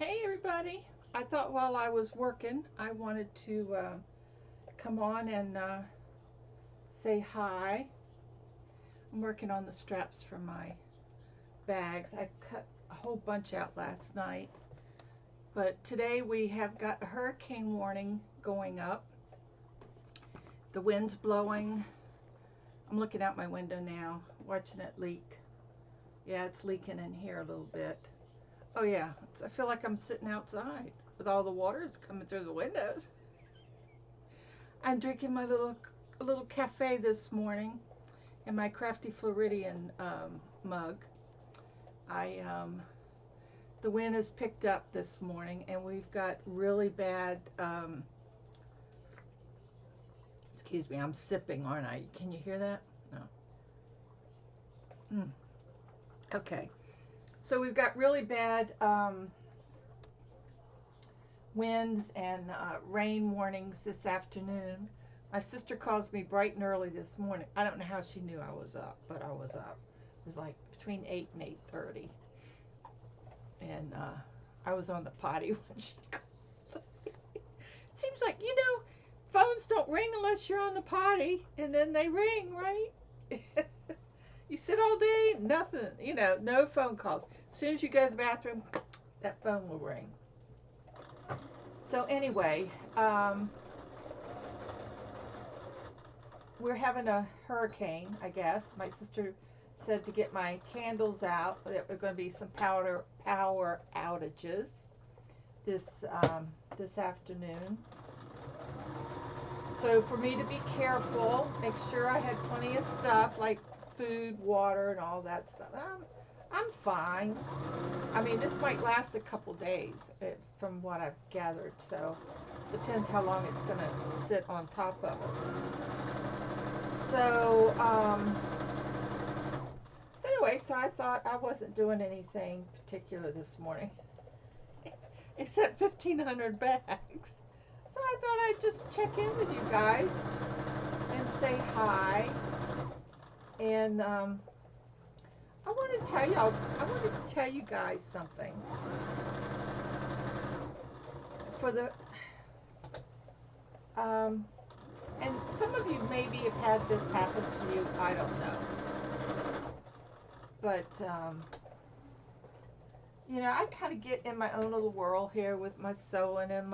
Hey everybody! I thought while I was working, I wanted to come on and say hi. I'm working on the straps for my bags. I cut a whole bunch out last night, but today we have got a hurricane warning going up. The wind's blowing. I'm looking out my window now, watching it leak. Yeah, it's leaking in here a little bit. Oh yeah, I feel like I'm sitting outside with all the water coming through the windows. I'm drinking my little cafe this morning in my Crafty Floridian mug. I The wind has picked up this morning, and we've got really bad. Excuse me, I'm sipping, aren't I? Can you hear that? No. Mm. Okay. So we've got really bad winds and rain warnings this afternoon. My sister calls me bright and early this morning. I don't know how she knew I was up, but I was up. It was like between 8 and 8:30, and I was on the potty when she called. Seems like, phones don't ring unless you're on the potty, and then they ring, right? You sit all day, nothing, no phone calls. As soon as you go to the bathroom, that phone will ring. So anyway, we're having a hurricane, I guess. My sister said to get my candles out. There are going to be some power outages this this afternoon. So for me to be careful, make sure I had plenty of stuff like food, water, and all that stuff. I'm fine. I mean, this might last a couple days, from what I've gathered. So depends how long it's going to sit on top of us. So, so I thought I wasn't doing anything particular this morning, except 1,500 bags. So I thought I'd just check in with you guys and say hi. And I wanted to tell you guys something. For the and some of you maybe have had this happen to you. I don't know. But, I kind of get in my own little whirl here with my sewing and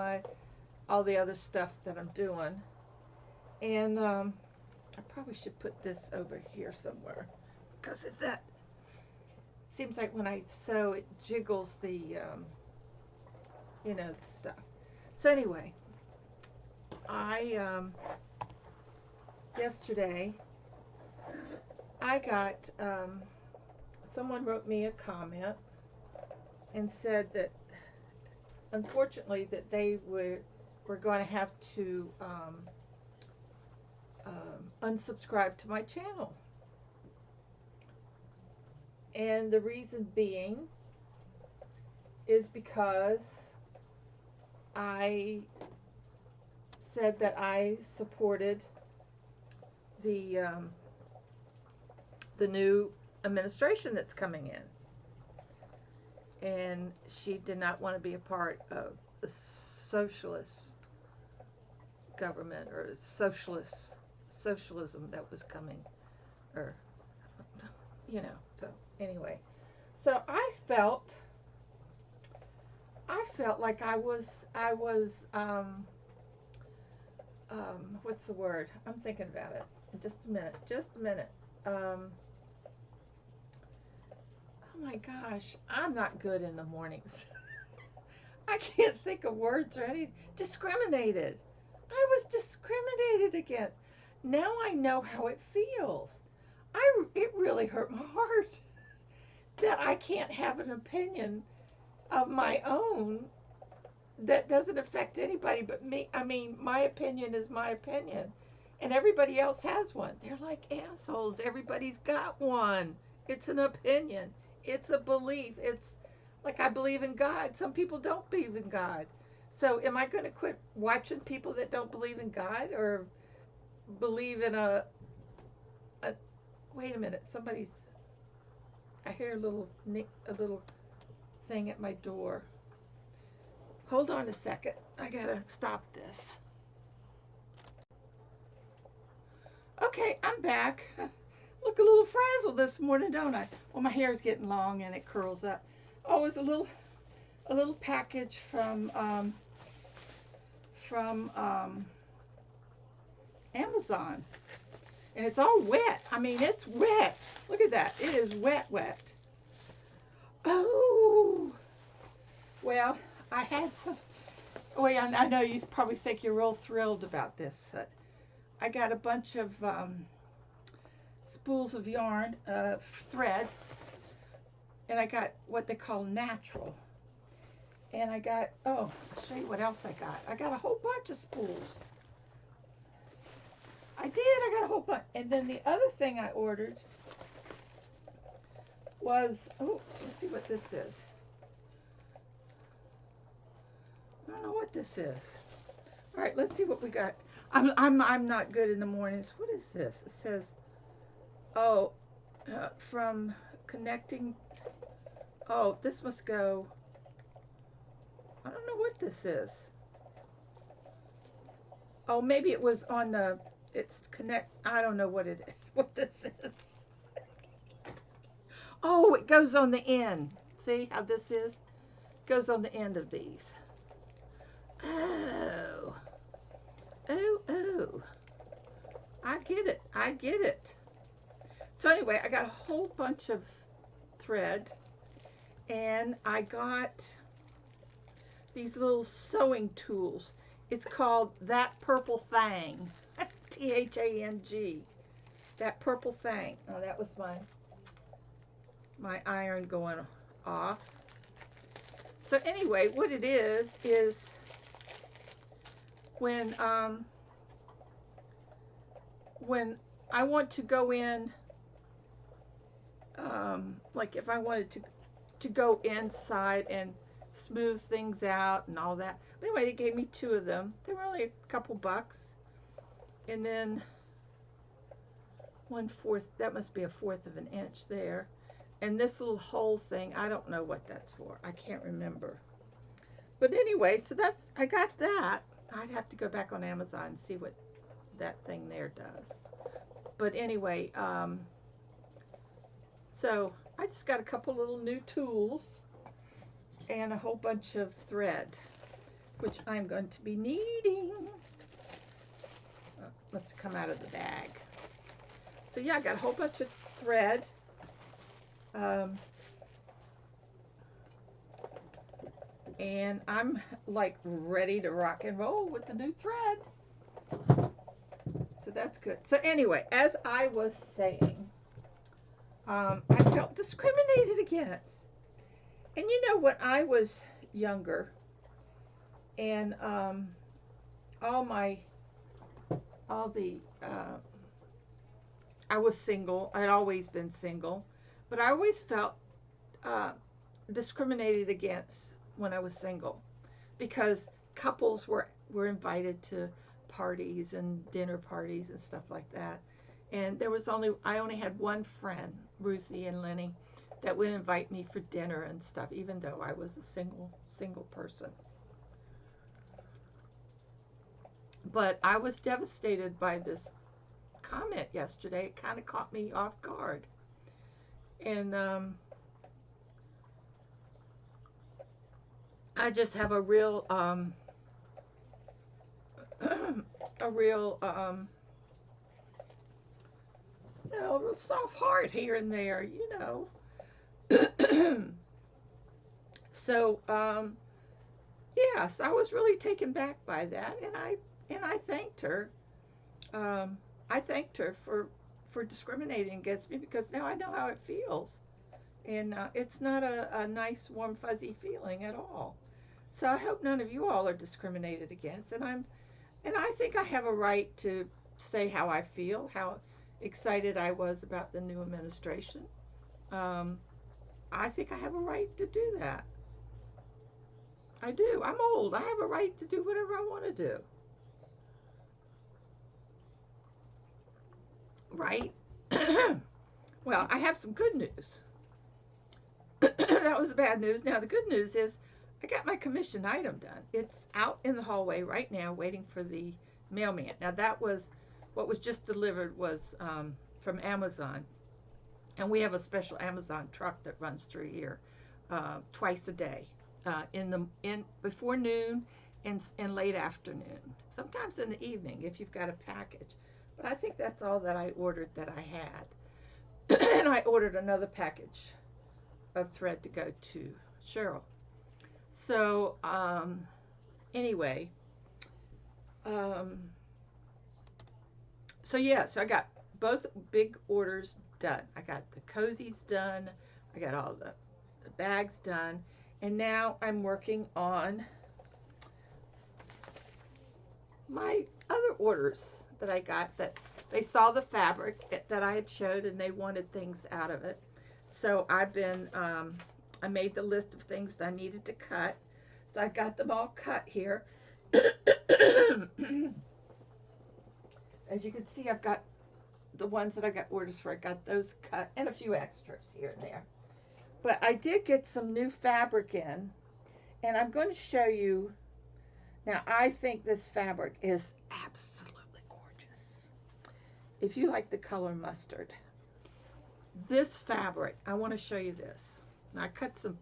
all the other stuff that I'm doing. And I probably should put this over here somewhere, because if that seems like when I sew, it jiggles the, the stuff. So anyway, yesterday, I got, someone wrote me a comment and said that, unfortunately, that they were going to have to unsubscribe to my channel. And the reason being is because I said that I supported the new administration that's coming in, and she did not want to be a part of the socialist government or socialism that was coming, or So anyway, so I felt like I was what's the word? I'm thinking about it. Just a minute. Oh my gosh, I'm not good in the mornings. I can't think of words or anything. Discriminated. I was discriminated against. Now I know how it feels. It really hurt my heart that I can't have an opinion of my own that doesn't affect anybody but me. I mean, my opinion is my opinion, and everybody else has one. They're like assholes. Everybody's got one. It's an opinion. It's a belief. It's like, I believe in God. Some people don't believe in God. So am I going to quit watching people that don't believe in God, or believe in a wait a minute, I hear a little thing at my door. Hold on a second. I gotta stop this. Okay, I'm back. Look a little frazzled this morning, don't I? Well, my hair's getting long and it curls up. Oh, it's a little package from Amazon, and it's all wet. I mean, it's wet. Look at that. It is wet, wet. Oh, well, I had some. Oh, yeah, I know you probably think you're real thrilled about this, but I got a bunch of spools of yarn, thread, and I got what they call natural. And I got, oh, I'll show you what else I got. I got a whole bunch of spools. I got a whole bunch. And then the other thing I ordered was, oh, let's see what this is. I don't know what this is. All right, let's see what we got. I'm not good in the mornings. What is this? It says, oh, from connecting. Oh, this must go. I don't know what this is. Oh, maybe it was on the. It's connect. I don't know what it is. What this is. Oh, it goes on the end. See how this is? Goes on the end of these. Oh. Oh, oh. I get it. I get it. So anyway, I got a whole bunch of thread, and I got these little sewing tools. It's called That Purple Thang. Thang. That Purple Thang. Oh, that was my iron going off. So anyway, what it is when I want to go in, like if I wanted to go inside and smooth things out and all that. But anyway, they gave me 2 of them. They were only a couple bucks. And then 1/4, that must be a 1/4 of an inch there. And this little hole thing, I don't know what that's for. I can't remember. But anyway, so I got that. I'd have to go back on Amazon and see what that thing there does. But anyway, so I just got a couple little new tools and a whole bunch of thread, which I'm going to be needing. Let's come out of the bag. So yeah, I got a whole bunch of thread. And I'm like ready to rock and roll with the new thread. So that's good. So anyway, as I was saying, I felt discriminated against. And you know, when I was younger, and I was single. I'd always been single, but I always felt discriminated against when I was single, because couples were invited to parties and dinner parties and stuff like that. And I only had one friend, Ruthie and Lenny, that would invite me for dinner and stuff, even though I was a single person. But I was devastated by this comment yesterday. It kind of caught me off guard. And I just have a real soft heart here and there, you know. So yes, I was really taken back by that, and I thanked her. I thanked her for discriminating against me, because now I know how it feels, and it's not a nice, warm, fuzzy feeling at all. So I hope none of you all are discriminated against, and I think I have a right to say how I feel, how excited I was about the new administration. I think I have a right to do that. I do. I'm old. I have a right to do whatever I want to do. Right? Well, I have some good news. That was the bad news. Now, the good news is I got my commission item done. It's out in the hallway right now waiting for the mailman. Now that was what was just delivered was from Amazon. And we have a special Amazon truck that runs through here twice a day, in before noon and late afternoon. Sometimes in the evening if you've got a package. But I think that's all that I ordered that I had. And I ordered another package of thread to go to Cheryl. So anyway, so yeah, so I got both big orders done. I got the cozies done. I got all the bags done. And now I'm working on my other orders that I got, that they saw the fabric that I had showed and they wanted things out of it. So I've been, I made the list of things that I needed to cut. So I got them all cut here. As you can see, I've got the ones that I got orders for. I got those cut and a few extras here and there. But I did get some new fabric in, and I'm going to show you. Now, I think this fabric is absolutely gorgeous. If you like the color mustard, this fabric, I want to show you this. Now, I cut some,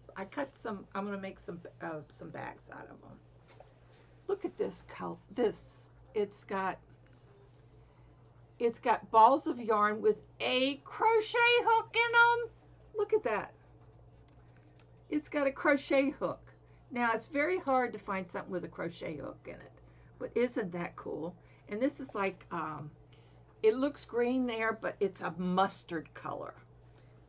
I'm going to make some bags out of them. Look at this color. It's got balls of yarn with a crochet hook in them. Look at that. It's got a crochet hook. Now, it's very hard to find something with a crochet hook in it, but isn't that cool? And this is like, it looks green there, but it's a mustard color.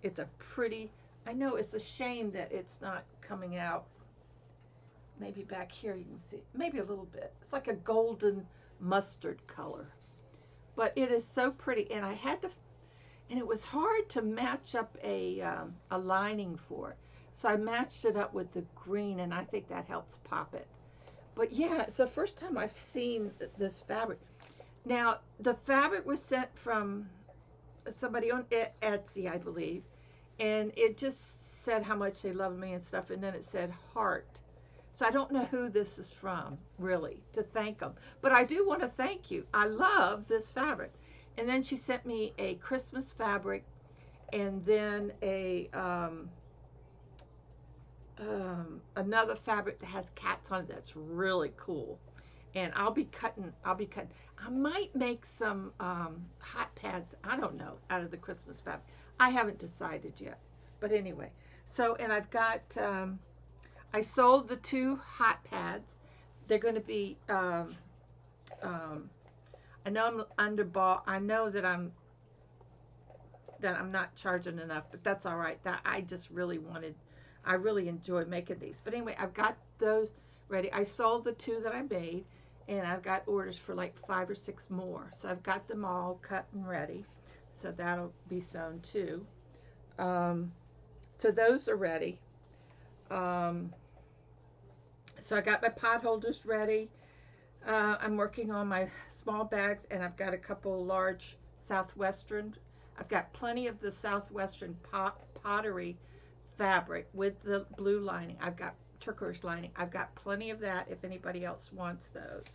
It's a pretty, I know it's a shame that it's not coming out. Maybe back here you can see, maybe a little bit. It's like a golden mustard color. But it is so pretty, and I had to, and it was hard to match up a lining for it. So I matched it up with the green, and I think that helps pop it. But yeah, it's the first time I've seen this fabric. Now, the fabric was sent from somebody on Etsy, I believe, and it just said how much they love me and stuff, and then it said heart. So I don't know who this is from, really, to thank them. But I do want to thank you. I love this fabric. And then she sent me a Christmas fabric, and then a another fabric that has cats on it that's really cool. And I'll be cutting. I might make some hot pads, I don't know, out of the Christmas fabric. I haven't decided yet. But anyway, so, and I've got, I sold the 2 hot pads. They're going to be, I know I'm underbought. I know that I'm not charging enough, but that's all right. That I just really wanted, I really enjoy making these. But anyway, I've got those ready. I sold the 2 that I made, and I've got orders for like 5 or 6 more. So I've got them all cut and ready. So that'll be sewn too. So those are ready. So I got my pot holders ready. I'm working on my small bags, and I've got a couple large Southwestern. I've got plenty of the Southwestern pottery fabric with the blue lining. I've got turquoise lining. I've got plenty of that if anybody else wants those.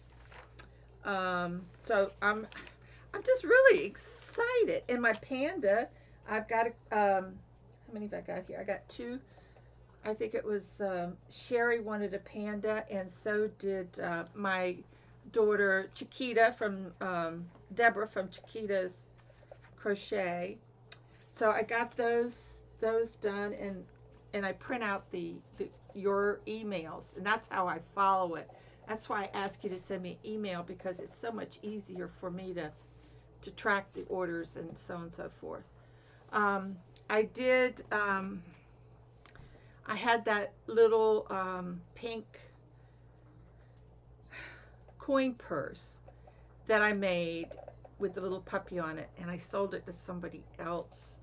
So I'm just really excited. And my panda, I've got how many have I got here? I got 2. I think it was Sherry wanted a panda, and so did my daughter Chiquita from Deborah from Chiquita's Crochet. So I got those done, and I print out your emails, and that's how I follow it. That's why I ask you to send me an email, because it's so much easier for me to track the orders and so on and so forth. I did. I had that little pink coin purse that I made with the little puppy on it, and I sold it to somebody else.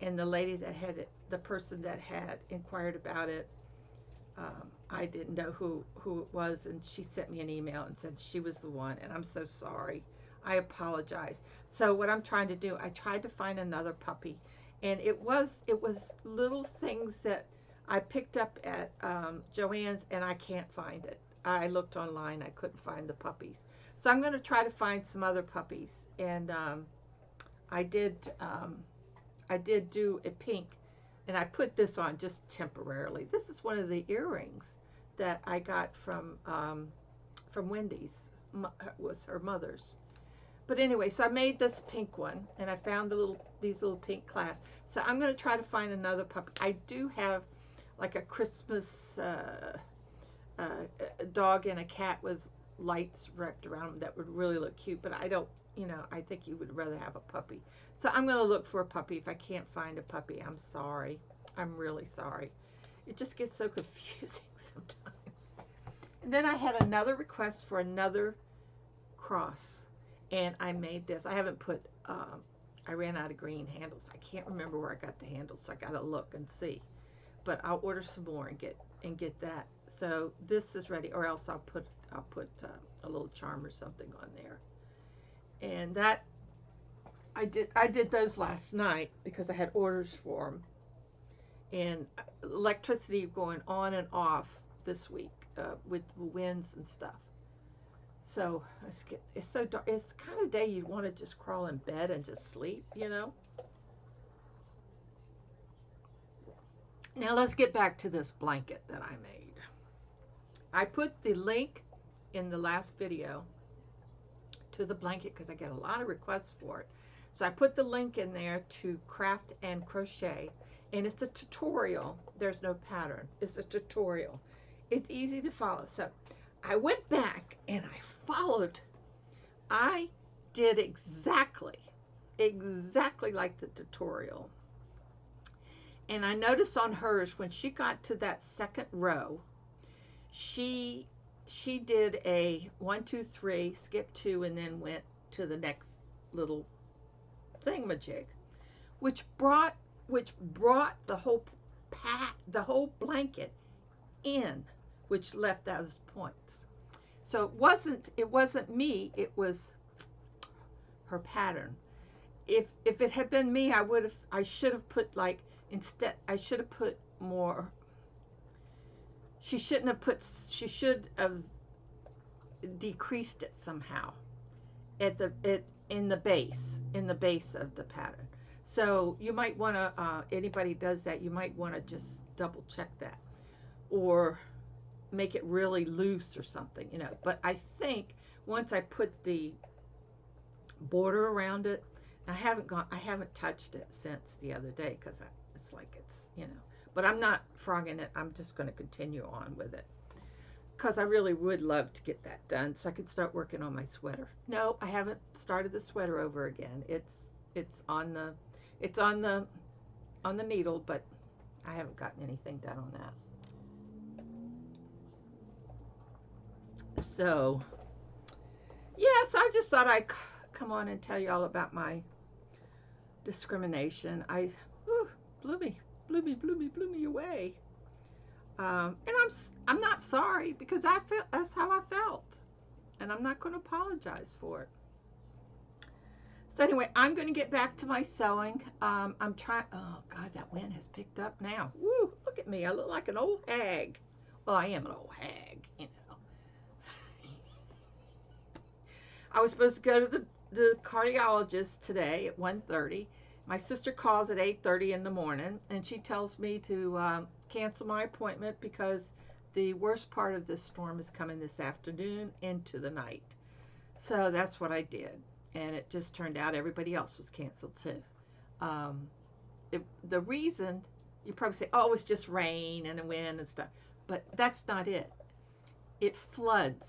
And the lady that had it, the person that had inquired about it, I didn't know who it was, and she sent me an email and said she was the one, and I'm so sorry. I apologize. So what I'm trying to do, I tried to find another puppy, and it was little things that I picked up at Joann's, and I can't find it. I looked online. I couldn't find the puppies. So I'm going to try to find some other puppies. And I did I did do a pink, and I put this on just temporarily. This is one of the earrings that I got from Wendy's. Was her mother's. But anyway, so I made this pink one, and I found these little pink clasps. So I'm going to try to find another puppy. I do have like a Christmas dog and a cat with lights wrapped around them that would really look cute, but I don't, I think you would rather have a puppy. So I'm going to look for a puppy. If I can't find a puppy, I'm sorry. I'm really sorry. It just gets so confusing sometimes. And then I had another request for another cross, and I made this. I haven't put, I ran out of green handles. I can't remember where I got the handles, so I got to look and see. But I'll order some more and get that. So this is ready, or else I'll put a little charm or something on there. And that I did those last night because I had orders for them. And electricity going on and off this week with the winds and stuff. So it's so dark. It's the kind of day you want to just crawl in bed and just sleep, Now let's get back to this blanket that I made. I put the link in the last video to the blanket because I get a lot of requests for it. So I put the link in there to Craft and Crochet, and it's a tutorial. There's no pattern. It's a tutorial. It's easy to follow. So I went back and I followed. I did exactly like the tutorial. And I noticed on hers, when she got to that second row, she did a 1, 2, 3, skip 2, and then went to the next little thingamajig, which brought the whole blanket in, which left those points. So it wasn't me, it was her pattern. If it had been me, I should have put I should have put more. She should have decreased it somehow in the base of the pattern. So you might want to, anybody does that, you might want to just double check that, or make it really loose or something, But I think once I put the border around it, I haven't touched it since the other day because it's like but I'm not frogging it. I'm just going to continue on with it because I really would love to get that done so I could start working on my sweater. No, I haven't started the sweater over again. It's on the needle, but I haven't gotten anything done on that. So yes, I just thought I'd come on and tell you all about my discrimination. Blew me away. And I'm not sorry because I feel that's how I felt, and I'm not going to apologize for it. So anyway, I'm going to get back to my sewing. I'm trying. Oh God, that wind has picked up now. Woo! Look at me. I look like an old hag. Well, I am an old hag, I was supposed to go to the cardiologist today at 1:30. My sister calls at 8:30 in the morning, and she tells me to cancel my appointment because the worst part of this storm is coming this afternoon into the night. So that's what I did, and it just turned out everybody else was canceled too. The reason, you probably say, oh, it's just rain and the wind and stuff, but that's not it. It floods.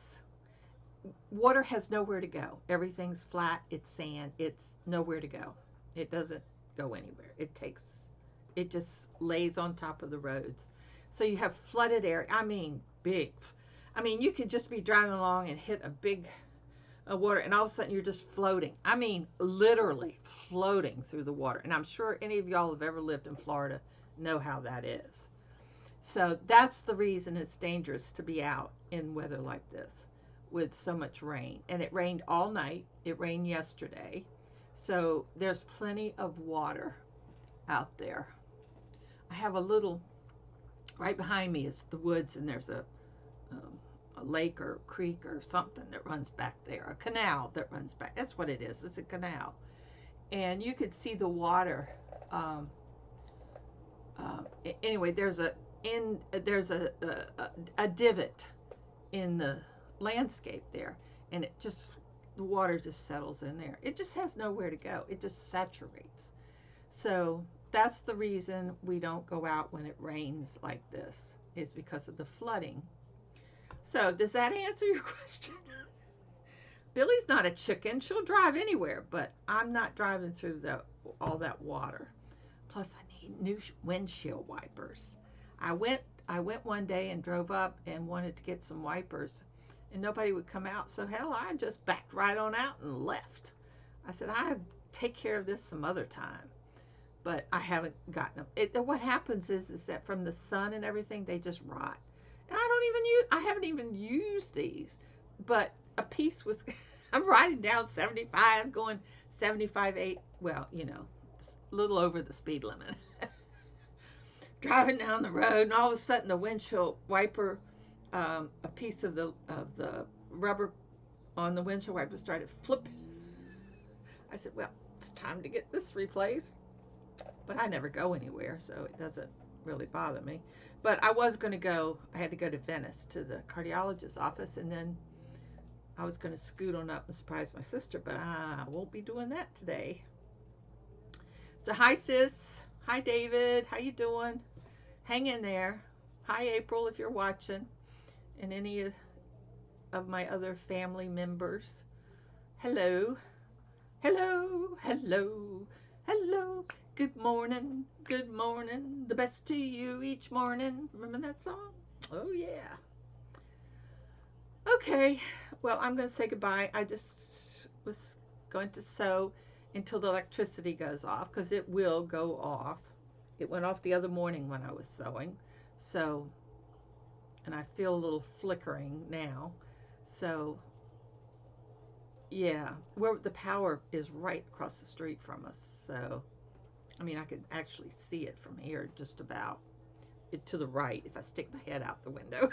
Water has nowhere to go. Everything's flat. It's sand. It's nowhere to go. It doesn't go anywhere. It just lays on top of the roads. So you have flooded area. I mean, big. I mean, you could just be driving along and hit a big water, and all of a sudden you're just floating. I mean, literally floating through the water. And I'm sure any of y'all have ever lived in Florida know how that is. So that's the reason it's dangerous to be out in weather like this with so much rain. And it rained all night. It rained yesterday. So there's plenty of water out there. I have a little Right behind me is the woods, and there's a lake or creek or something that runs back there, a canal that runs back. That's what it is. It's a canal, and you could see the water. Um, anyway, there's a divot in the landscape there, and the water just settles in there. It just has nowhere to go. It just saturates. So that's the reason we don't go out when it rains like this, is because of the flooding. So does that answer your question? Billie's not a chicken. She'll drive anywhere, but I'm not driving through all that water. Plus, I need new windshield wipers. I went one day and drove up and wanted to get some wipers, and nobody would come out. So hell, I just backed right on out and left. I said, I take care of this some other time. But I haven't gotten them. What happens is that from the sun and everything, they just rot. And I haven't even used these. But a piece was, I'm riding down 75, going 75, 8, well, a little over the speed limit. Driving down the road, and all of a sudden the windshield wiper, a piece of the rubber on the windshield wiper started flipping. I said, well, it's time to get this replaced. But I never go anywhere, so it doesn't really bother me. But I had to go to Venice to the cardiologist's office, and then I was going to scoot on up and surprise my sister, but I won't be doing that today. So hi, sis. Hi, David. How you doing? Hang in there. Hi, April, if you're watching, and any of my other family members. Hello. Hello. Hello. Hello. Good morning, the best to you each morning. Remember that song? Oh, yeah. Okay, well, I'm going to say goodbye. I just was going to sew until the electricity goes off, because it will go off. It went off the other morning when I was sewing, so, and I feel a little flickering now. So, yeah, where the power is right across the street from us, so I mean, I could actually see it from here just about to the right if I stick my head out the window.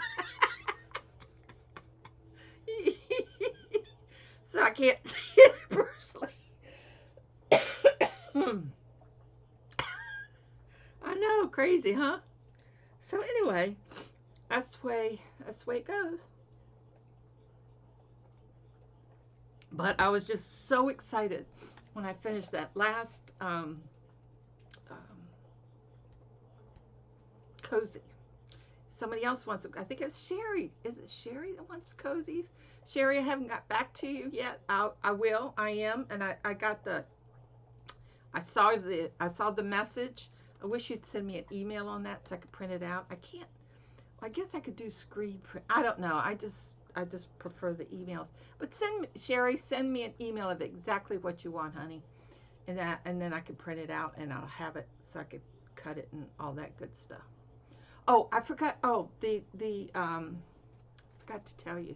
So I can't see it personally. I know, crazy, huh? So anyway, that's the way it goes. But I was just so excited when I finished that last cozy. Somebody else wants it. I think it's Sherry. Is it Sherry that wants cozies? Sherry, I haven't got back to you yet. I will. I am. And I saw the message. I wish you'd send me an email on that so I could print it out. I can't. I guess I could do screen print. I don't know. I just prefer the emails. But Sherry, send me an email of exactly what you want, honey. And then I can print it out, and I'll have it so I could cut it and all that good stuff. Oh, I forgot. Oh, forgot to tell you.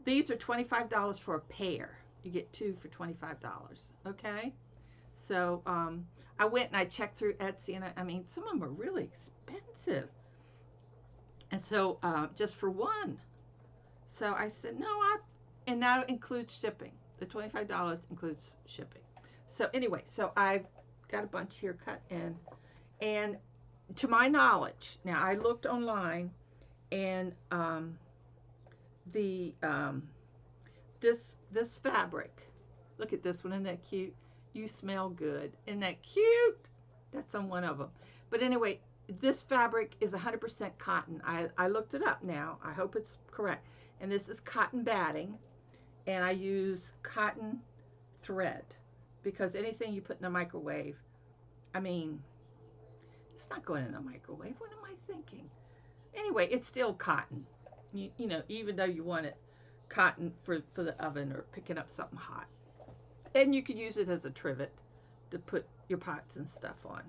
These are $25 for a pair. You get two for $25. Okay. So I went and I checked through Etsy, and I mean, some of them are really expensive. And so just for one. So I said, no, and that includes shipping. The $25 includes shipping. So anyway, so I've got a bunch here cut in, and to my knowledge, now I looked online, and this fabric, look at this one, isn't that cute? You smell good. Isn't that cute? That's on one of them. But anyway, this fabric is 100% cotton. I looked it up now. I hope it's correct. And this is cotton batting, and I use cotton thread, because anything you put in the microwave, I mean, it's not going in the microwave. What am I thinking? Anyway, it's still cotton. You know, even though you want it cotton for the oven or picking up something hot. And you can use it as a trivet to put your pots and stuff on.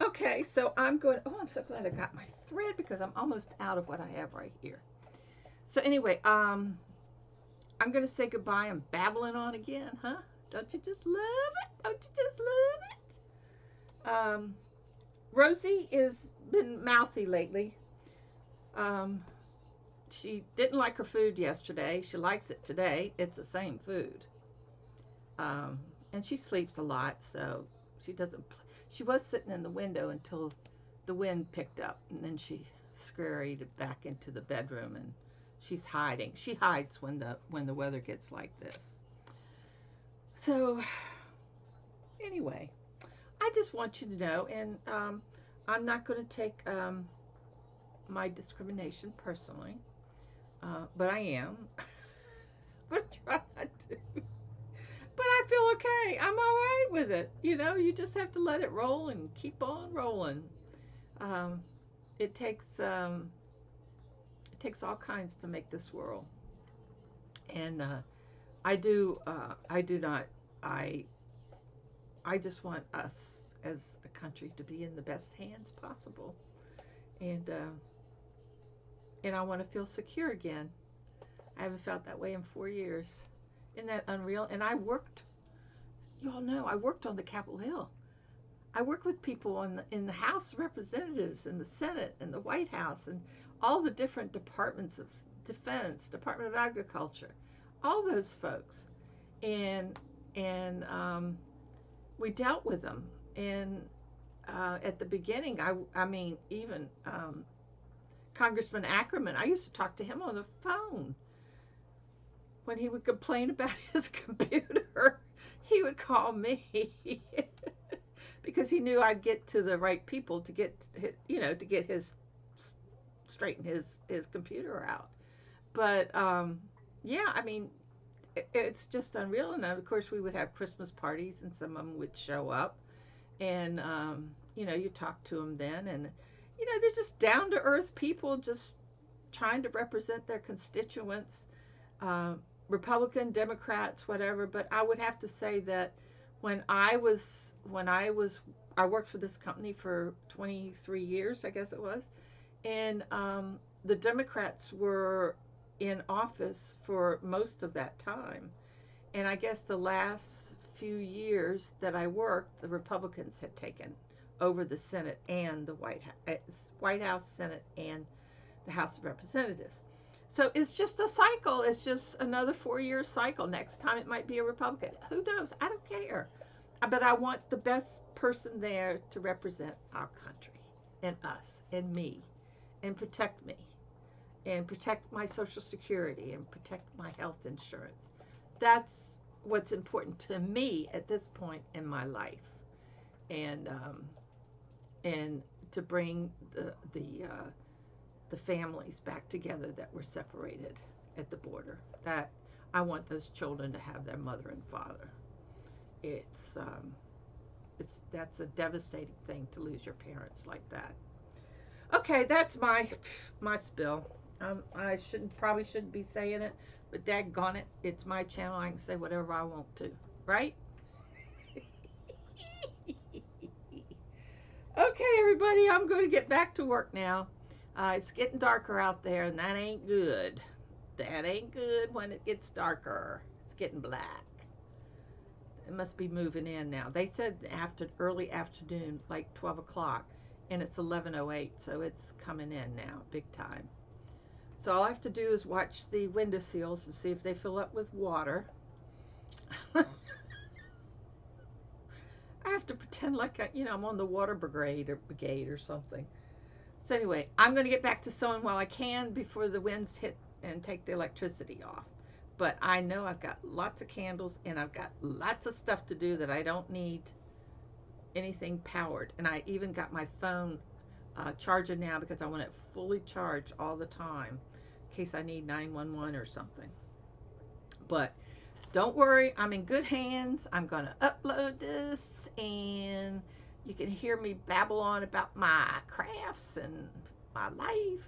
Okay, so I'm so glad I got my thread, because I'm almost out of what I have right here. So anyway, I'm going to say goodbye. I'm babbling on again, huh? Don't you just love it? Don't you just love it? Rosie is been mouthy lately. Um, she didn't like her food yesterday. She likes it today. It's the same food. Um, and she sleeps a lot, so she doesn't. She was sitting in the window until the wind picked up, and then she scurried back into the bedroom, and she's hiding. She hides when the weather gets like this. So anyway, I just want you to know, and I'm not going to take my discrimination personally, but I am. I'm trying to. But I feel okay. I'm all right with it. You know, you just have to let it roll and keep on rolling. Um, it takes all kinds to make this world, and I do not. I I just want us as a country to be in the best hands possible, and I want to feel secure again. I haven't felt that way in 4 years. Isn't that unreal? And I worked. You all know I worked on the Capitol Hill. I worked with people in the House of Representatives and the Senate and the White House and all the different departments of Defense, Department of Agriculture, all those folks, and we dealt with them. And at the beginning, I mean, even Congressman Ackerman, I used to talk to him on the phone when he would complain about his computer. He would call me because he knew I'd get to the right people to get, to get his straighten his computer out. But yeah, I mean, it's just unreal. And of course, we would have Christmas parties, and some of them would show up, and you talk to them then, and they're just down to earth people, just trying to represent their constituents, Republican, Democrats, whatever. But I would have to say that I worked for this company for 23 years, I guess it was, and the Democrats were in office for most of that time. And I guess the last few years that I worked, the Republicans had taken over the Senate and the White House, Senate, and the House of Representatives. So it's just a cycle. It's just another 4-year cycle. Next time it might be a Republican. Who knows? I don't care. But I want the best person there to represent our country and us and me and protect me and protect my Social Security and protect my health insurance. That's what's important to me at this point in my life, and to bring the families back together that were separated at the border. That I want those children to have their mother and father. That's a devastating thing to lose your parents like that. Okay, that's my spill. I probably shouldn't be saying it, but daggone it, it's my channel. I can say whatever I want to, right? Okay, everybody, I'm going to get back to work now. It's getting darker out there, and that ain't good. That ain't good when it gets darker. It's getting black. It must be moving in now. They said early afternoon, like 12 o'clock, and it's 11:08, so it's coming in now, big time. So all I have to do is watch the windowsills and see if they fill up with water. I have to pretend like I'm on the water brigade or something. So anyway, I'm going to get back to sewing while I can before the winds hit and take the electricity off. But I know I've got lots of candles and I've got lots of stuff to do that I don't need anything powered. And I even got my phone charging now because I want it fully charged all the time in case I need 911 or something. But don't worry, I'm in good hands. I'm going to upload this, and you can hear me babble on about my crafts and my life.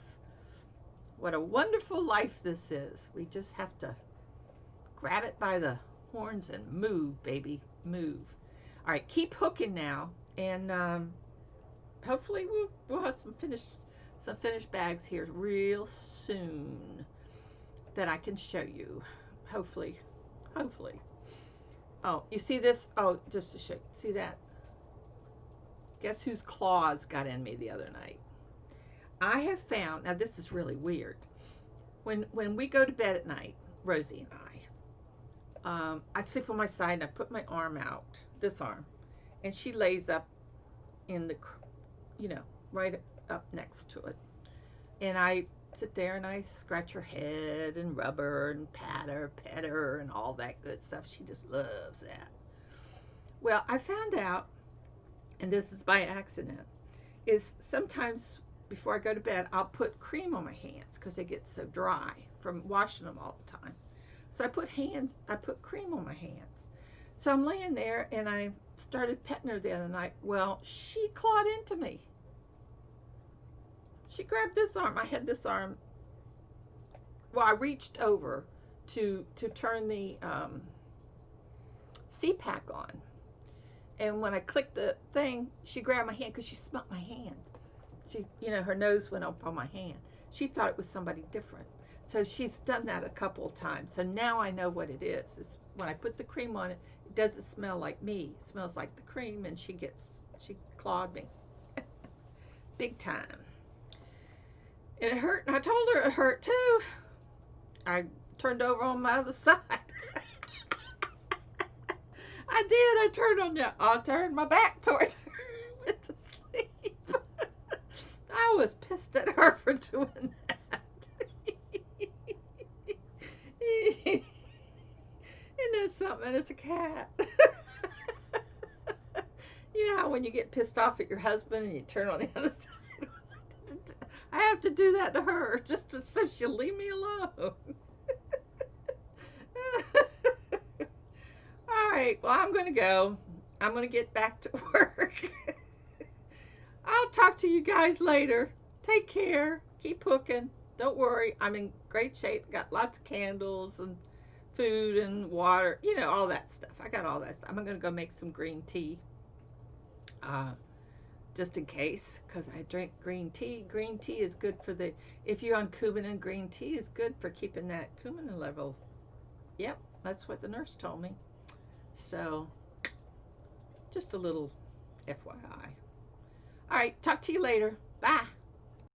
What a wonderful life this is. We just have to grab it by the horns and move, baby, move. All right, keep hooking now, and hopefully we'll have some finished bags here real soon that I can show you. Hopefully. Oh, you see this? Oh, just to show you. See that? Guess whose claws got in me the other night? I have found, now this is really weird. When we go to bed at night, Rosie and I sleep on my side and I put my arm out, this arm, and she lays up in the, you know, right up next to it. And I sit there and I scratch her head and rub her and pet her and all that good stuff. She just loves that. Well, I found out, and this is by accident, is sometimes before I go to bed, I'll put cream on my hands because they get so dry from washing them all the time. So I put cream on my hands. So I'm laying there and I started petting her the other night. Well, she clawed into me. She grabbed this arm. I had this arm. Well, I reached over to turn the CPAC on. And when I clicked the thing, she grabbed my hand because she smelled my hand. She, you know, her nose went up on my hand. She thought it was somebody different. So she's done that a couple of times. So now I know what it is. It's when I put the cream on it, it doesn't smell like me. It smells like the cream, and she clawed me. Big time. And it hurt, and I told her it hurt too. I turned over on my other side. I did. I turned my back toward her. Went to sleep. I was pissed at her for doing that. Isn't that something? It's a cat. You know how when you get pissed off at your husband and you turn on the other side? I have to do that to her just so she'll leave me alone. All right, well, I'm going to go. I'm going to get back to work. I'll talk to you guys later. Take care. Keep cooking. Don't worry. I'm in great shape. Got lots of candles and food and water. You know, all that stuff. I got all that stuff. I'm going to go make some green tea. Just in case, because I drink green tea. Green tea is good for if you're on cumin, green tea is good for keeping that cumin level. Yep, that's what the nurse told me. So, just a little FYI. All right, talk to you later. Bye.